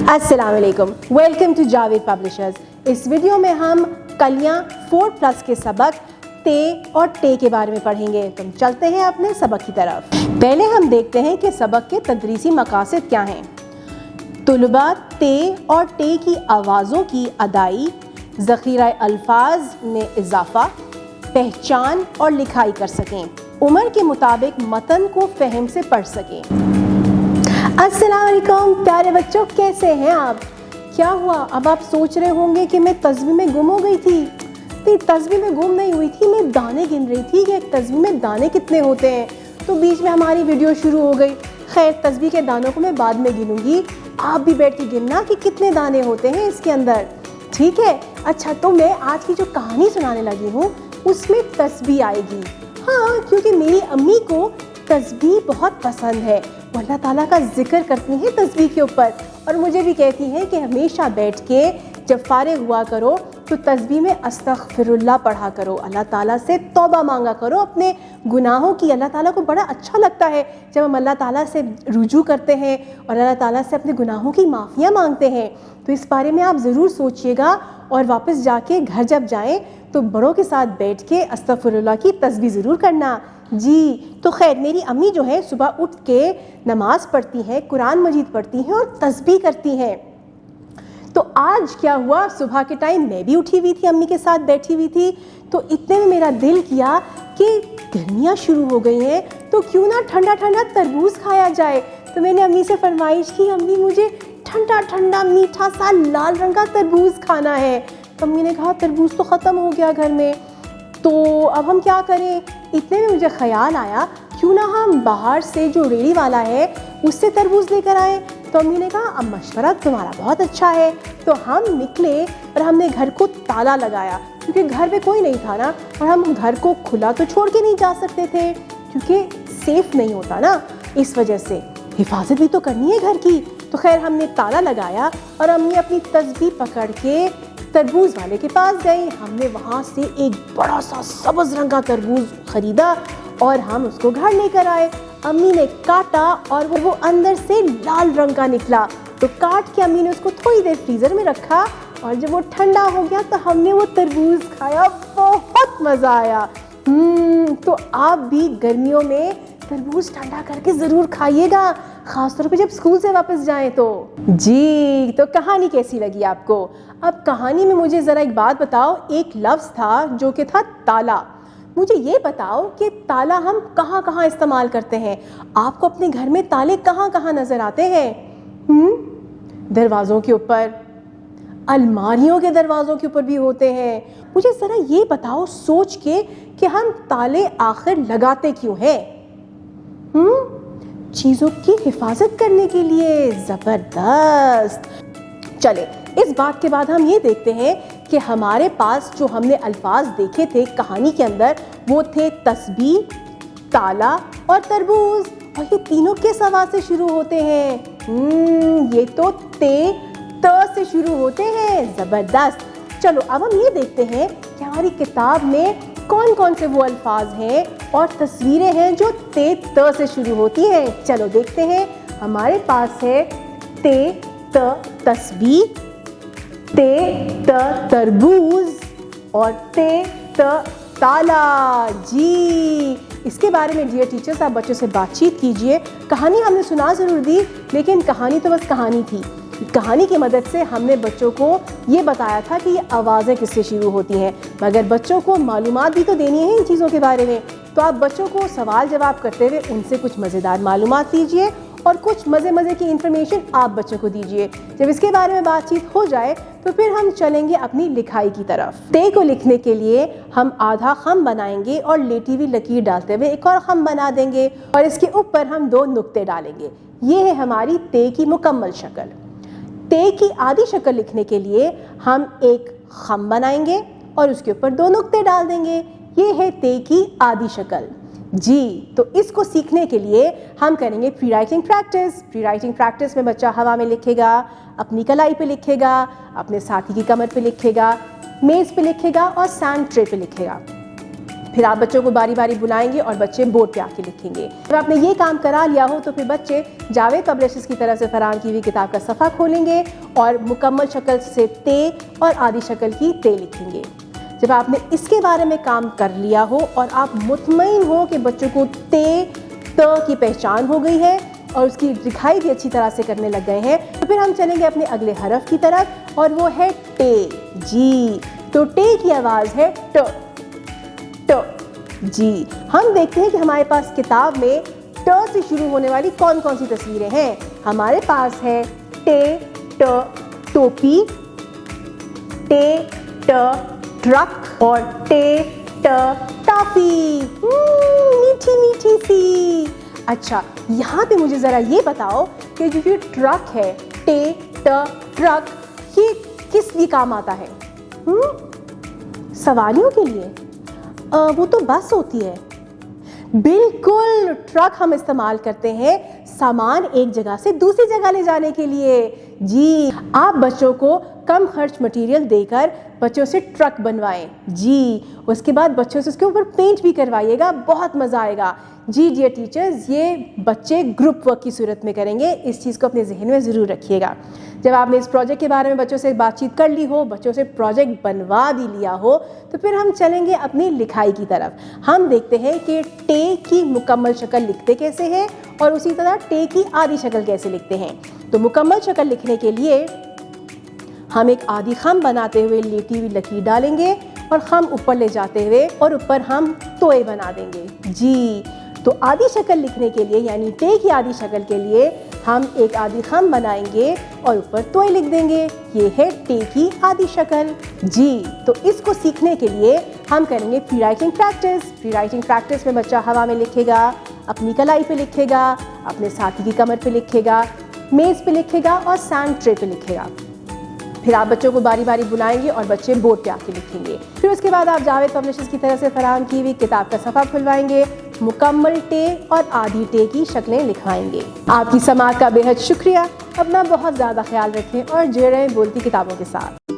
अस्सलाम वालेकुम, welcome to Javed publishers. इस वीडियो में हम कलियाँ 4+ के सबक ते और टे के बारे में पढ़ेंगे। तो चलते हैं अपने सबक की तरफ। पहले हम देखते हैं कि सबक के तदरीसी मकासद क्या हैं। तुलबा ते और टे की आवाज़ों की अदाई, ज़ख़ीरा अल्फाज में इजाफ़ा, पहचान और लिखाई कर सकें, उम्र के मुताबिक मतन को फ़हम से पढ़ सकें। अस्सलाम वालेकुम प्यारे बच्चों, कैसे हैं आप? क्या हुआ? अब आप सोच रहे होंगे कि मैं तस्बीह में गुम हो गई थी। तो तस्बीह में गुम नहीं हुई थी, मैं दाने गिन रही थी कि एक तस्बीह में दाने कितने होते हैं। तो बीच में हमारी वीडियो शुरू हो गई। खैर, तस्बीह के दानों को मैं बाद में गिनूंगी, आप भी बैठ के गिनना कि कितने दाने होते हैं इसके अंदर, ठीक है? अच्छा, तो मैं आज की जो कहानी सुनाने लगी हूँ उसमें तस्बीह आएगी। हाँ, क्योंकि मेरी अम्मी को तस्बीह बहुत पसंद है। वो अल्लाह ताला का जिक्र करती हैं तस्बीह के ऊपर, और मुझे भी कहती हैं कि हमेशा बैठ के जब फारिग हुआ करो तो तस्बीह में अस्तगफिरुल्लाह पढ़ा करो, अल्लाह ताला से तौबा मांगा करो अपने गुनाहों की। अल्लाह ताला को बड़ा अच्छा लगता है जब हम अल्लाह ताला से रुजू करते हैं और अल्लाह ताला से अपने गुनाहों की माफ़िया मांगते हैं। तो इस बारे में आप ज़रूर सोचिएगा और वापस जाके घर जब जाएँ तो बड़ों के साथ बैठ के अस्तगफिरुल्लाह की तस्बीह ज़रूर करना जी। तो खैर, मेरी अम्मी जो है सुबह उठ के नमाज़ पढ़ती हैं, कुरान मजीद पढ़ती हैं और तस्बीह करती हैं। तो आज क्या हुआ, सुबह के टाइम मैं भी उठी हुई थी, अम्मी के साथ बैठी हुई थी। तो इतने में मेरा दिल किया कि गर्मियाँ शुरू हो गई हैं, तो क्यों ना ठंडा ठंडा तरबूज खाया जाए। तो मैंने अम्मी से फरमाइश की, अम्मी मुझे ठंडा ठंडा मीठा सा लाल रंग का तरबूज खाना है। तो अम्मी ने कहा तरबूज तो ख़त्म हो गया घर में, तो अब हम क्या करें? इतने में मुझे ख्याल आया, क्यों ना हम बाहर से जो रेड़ी वाला है उससे तरबूज लेकर आए। तो अम्मी ने कहा अब मशवरा तुम्हारा बहुत अच्छा है। तो हम निकले और हमने घर को ताला लगाया, क्योंकि घर पे कोई नहीं था ना, और हम घर को खुला तो छोड़ के नहीं जा सकते थे क्योंकि सेफ नहीं होता ना, इस वजह से हिफाजत भी तो करनी है घर की। तो खैर, हमने ताला लगाया और अम्मी अपनी तस्बीह पकड़ के तरबूज वाले के पास गई। हमने वहाँ से एक बड़ा सा सब्ज़ रंग का तरबूज ख़रीदा और हम उसको घर लेकर आए। अम्मी ने काटा और वो अंदर से लाल रंग का निकला। तो काट के अम्मी ने उसको थोड़ी देर फ्रीज़र में रखा, और जब वो ठंडा हो गया तो हमने वो तरबूज खाया, बहुत मज़ा आया। तो आप भी गर्मियों में तरबूज ठंडा करके ज़रूर खाइएगा, ख़ासतौर पे जब स्कूल से वापस जाएं तो। जी, तो कहानी कैसी लगी आपको? अब कहानी में मुझे ज़रा एक बात बताओ, एक लफ्ज़ था जो कि था ताला। मुझे ये बताओ कि ताला हम कहाँ कहाँ इस्तेमाल करते हैं? आपको अपने घर में ताले कहाँ कहाँ नज़र आते हैं? दरवाज़ों के ऊपर, अलमारियों के दरवाज़ों के ऊपर भी होते हैं। मुझे ज़रा ये बताओ सोच के कि हम ताले आखिर लगाते क्यों हैं? चीज़ों की हिफाजत करने के लिए। ज़बरदस्त। चले, इस बात के बाद हम ये देखते हैं कि हमारे पास जो हमने अल्फाज देखे थे कहानी के अंदर, वो थे तस्बीह, ताला और तरबूज, और ये तीनों किस आवाज़ से शुरू होते हैं? ये तो त से शुरू होते हैं। ज़बरदस्त। चलो, अब हम ये देखते हैं कि हमारी किताब में कौन कौन से वो अल्फाज हैं और तस्वीरें हैं जो त से शुरू होती हैं। चलो देखते हैं। हमारे पास है त तस्बीह, त तरबूज और त ताला। जी, इसके बारे में डियर टीचर्स आप बच्चों से बातचीत कीजिए। कहानी हमने सुना ज़रूर दी, लेकिन कहानी तो बस कहानी थी। कहानी की मदद से हमने बच्चों को ये बताया था कि ये आवाज़ें किससे शुरू होती हैं, मगर बच्चों को मालूमात भी तो देनी है इन चीज़ों के बारे में। तो आप बच्चों को सवाल जवाब करते हुए उनसे कुछ मज़ेदार मालूमात लीजिए और कुछ मज़े की इन्फॉर्मेशन आप बच्चों को दीजिए। जब इसके बारे में बातचीत हो जाए तो फिर हम चलेंगे अपनी लिखाई की तरफ। ते को लिखने के लिए हम आधा खम बनाएंगे और लेटी हुई लकीर डालते हुए एक और खम बना देंगे, और इसके ऊपर हम 2 नुक्ते डालेंगे। ये है हमारी ते की मुकम्मल शक्ल। ते की आधी शक्ल लिखने के लिए हम एक खम बनाएंगे और उसके ऊपर 2 नुक्ते डाल देंगे। ये है ते की आधी शक्ल। जी, तो इसको सीखने के लिए हम करेंगे pre writing practice. Pre writing practice में बच्चा हवा में लिखेगा, अपनी कलाई पे लिखेगा, अपने साथी की कमर पे लिखेगा, मेज़ पे लिखेगा और सैंड ट्रे पे लिखेगा। फिर आप बच्चों को बारी बारी बुलाएंगे और बच्चे बोर्ड पे आके लिखेंगे। जब आपने ये काम करा लिया हो तो फिर बच्चे जावेद पब्लिशर्स की तरफ से फराहम की हुई किताब का सफ़ा खोलेंगे और मुकम्मल शक्ल से ते और आधी शक्ल की ते लिखेंगे। जब आपने इसके बारे में काम कर लिया हो और आप मुतमईन हो कि बच्चों को ते त की पहचान हो गई है और उसकी लिखाई भी अच्छी तरह से करने लग गए हैं, तो फिर हम चलेंगे अपने अगले हरफ की तरफ और वो है टे। जी, तो टे की आवाज़ है ट ट। जी, हम देखते हैं कि हमारे पास किताब में ट से शुरू होने वाली कौन कौन सी तस्वीरें हैं। हमारे पास है टे ट टोपी, टे ट ट्रक और टे ट टॉफी। मीठी मीठी सी। अच्छा, यहाँ पे मुझे ज़रा ये बताओ कि जो ये ट्रक है, टे ट ट्रक, ये किस लिए काम आता है? सवारियों के लिए? वो तो बस होती है। बिल्कुल, ट्रक हम इस्तेमाल करते हैं सामान एक जगह से दूसरी जगह ले जाने के लिए। जी, आप बच्चों को कम खर्च मटेरियल देकर बच्चों से ट्रक बनवाएं। जी, उसके बाद बच्चों से उसके ऊपर पेंट भी करवाइएगा, बहुत मज़ा आएगा। जी डियर टीचर्स, ये बच्चे ग्रुप वर्क की सूरत में करेंगे, इस चीज़ को अपने जहन में ज़रूर रखिएगा। जब आपने इस प्रोजेक्ट के बारे में बच्चों से बातचीत कर ली हो, बच्चों से प्रोजेक्ट बनवा भी लिया हो, तो फिर हम चलेंगे अपनी लिखाई की तरफ। हम देखते हैं कि टे की मुकम्मल शक्ल लिखते कैसे हैं और उसी तरह टे की आधी शक्ल कैसे लिखते हैं। तो मुकम्मल शक्ल लिखने के लिए हम एक आधी खम बनाते हुए लेटी हुई लकीर डालेंगे और खम ऊपर ले जाते हुए और ऊपर हम तोए बना देंगे। जी, तो आधी शक्ल लिखने के लिए यानी टे की आधी शक्ल के लिए हम एक आधी खम बनाएंगे और ऊपर तोए लिख देंगे। ये है टे की आधी शक्ल। जी, तो इसको सीखने के लिए हम करेंगे free writing practice. Free writing practice में बच्चा हवा में लिखेगा, अपनी कलाई पे लिखेगा, अपने साथी की कमर पे लिखेगा, मेज़ पे लिखेगा और सैंड ट्रे पे लिखेगा। फिर आप बच्चों को बारी बारी बुलाएंगे और बच्चे बोर्ड पे आके लिखेंगे। फिर उसके बाद आप जावेद पब्लिशर्स की तरफ से फराहम की हुई किताब का सफ़ा खुलवाएंगे, मुकम्मल टे और आधी टे की शक्लें लिखवाएंगे। आपकी समाअत का बेहद शुक्रिया। अपना बहुत ज़्यादा ख्याल रखें और जुड़े रहें बोलती किताबों के साथ।